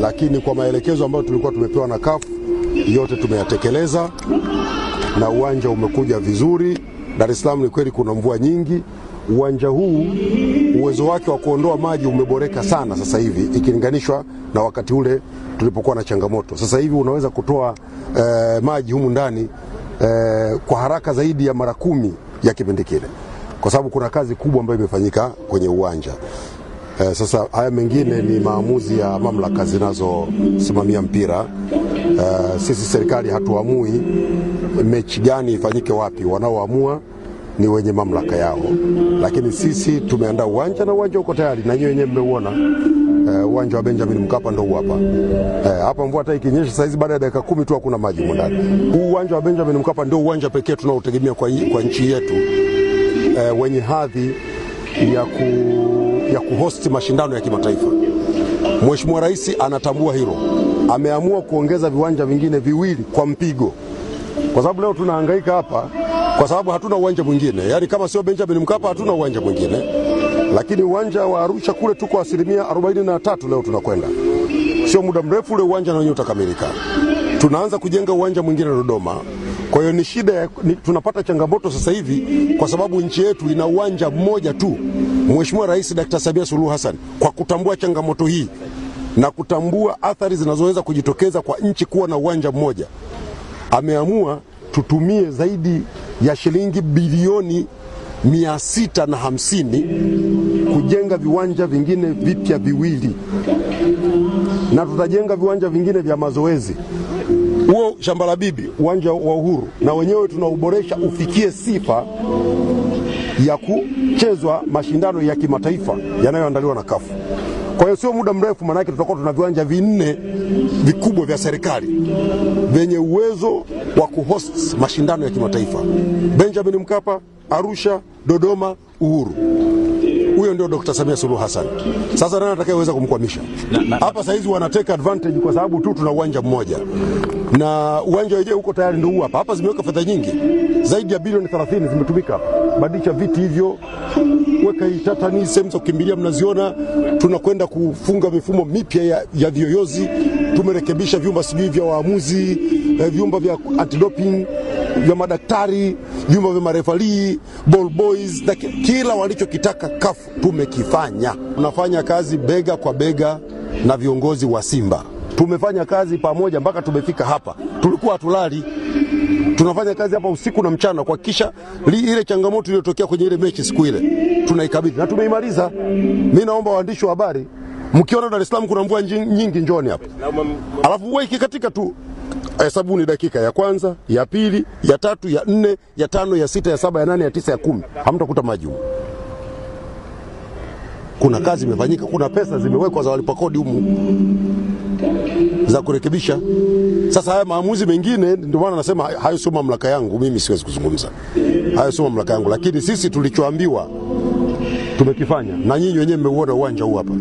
lakini kwa maelekezo ambayo tulikuwa tumepewa na CAF yote tumeyatekeleza na uwanja umekuja vizuri. Dar es Salaam ni kweli kuna mvua nyingi. Uwanja huu uwezo wake wa kuondoa maji umeboreka sana sasa hivi ikilinganishwa na wakati ule tulipokuwa na changamoto. Sasa hivi unaweza kutoa maji humu ndani kwa haraka zaidi ya mara 10 ya kipindi kile, kwa sababu kuna kazi kubwa ambayo imefanyika kwenye uwanja. Sasa haya mengine ni maamuzi ya mamlaka zinazosimamia mpira. Sisi serikali hatuamui mechi gani ifanyike wapi, wanaoamua ni wenye mamlaka yao. Lakini sisi tumeandaa uwanja na uwanja uko tayari, na nyinyi wenyewe mmeuona. Uwanja wa Benjamin Mkapa ndio huu hapa. Hapa mvua hata ikinyesha saa hizi baada ya dakika 10 tu hakuna maji ndani. Huu uwanja wa Benjamin Mkapa ndio uwanja pekee tunaotegemea kwa nchi yetu wenye hadhi ya kuhost mashindano ya kimataifa. Mheshimiwa Rais anatambua hilo. Ameamua kuongeza viwanja vingine viwili kwa mpigo. Kwa sababu leo tunahangaika hapa kwa sababu hatuna uwanja mwingine. Yaani kama sio Benjamin Mkapa hatuna uwanja mwingine. Lakini uwanja wa Arusha kule tuko 43% leo tunakwenda. Sio muda mrefu ule uwanja na wenyewe utakamilika. Tunaanza kujenga uwanja mwingine Dodoma. Kwa hiyo ni shida tunapata changamoto sasa hivi kwa sababu nchi yetu ina uwanja mmoja tu. Mheshimiwa Rais Dr. Samia Suluhu Hassan kwa kutambua changamoto hii na kutambua athari zinazoweza kujitokeza kwa nchi kuwa na uwanja mmoja, ameamua tutumie zaidi ya shilingi bilioni 650 kujenga viwanja vingine vipya viwili, na tutajenga viwanja vingine vya mazoezi. Huo Shamba la Bibi, uwanja wa Uhuru, na wenyewe tunauboresha ufikie sifa ya kuchezwa mashindano ya kimataifa yanayoandaliwa na CAF. Kwa hiyo sio muda mrefu manake tutakuwa tuna viwanja 4 vikubwa vya serikali vyenye uwezo wa kuhost mashindano ya kimataifa. Benjamin Mkapa, Arusha, Dodoma, Uhuru. Huyo ndio Dr. Samia Suluhu Hassan. Sasa nani atakayeweza kumkwamisha? Hapa saizi wanateka advantage kwa sababu tu tuna uwanja mmoja. Na uwanja wenyewe uko tayari ndio huu hapa. Hapa zimeweka fedha nyingi. Zaidi ya bilioni 30 zimetumika hapa. Badilisha viti hivyo. Weka tatani, sehemu za kukimbilia mnaziona. Tunakwenda kufunga mifumo mipya ya viyoyozi. Tumerekebisha vyumba sijui vya waamuzi, vyumba vya antidoping, vya madaktari, vyumba vya marefali, ball boys, na kila walichokitaka CAF tumekifanya. Tunafanya kazi bega kwa bega na viongozi wa Simba. Tumefanya kazi pamoja mpaka tumefika hapa. Tulikuwa hatulali. Tunafanya kazi hapa usiku na mchana kuhakikisha ile changamoto iliyotokea kwenye ile mechi siku ile tunaikabidhi na tumeimaliza. Mimi naomba waandishi wa habari, mkiona Dar es Salaam kuna mvua nyingi njoni hapa. Alafu mvua ikikatika tu hesabuni dakika ya kwanza, ya pili, ya tatu, ya 4, ya 5, ya 6, ya 7, ya 8, ya 9, ya 10. Hamtakuta maji huko. Kuna kazi imefanyika, kuna pesa zimewekwa za walipa kodi humu za kurekebisha. Sasa haya maamuzi mengine ndio maana nasema hayo sio mamlaka yangu, mimi siwezi kuzungumza. Hayo sio mamlaka yangu, lakini sisi tulichoambiwa tumekifanya, na nyinyi wenyewe mmeuona uwanja huu hapa.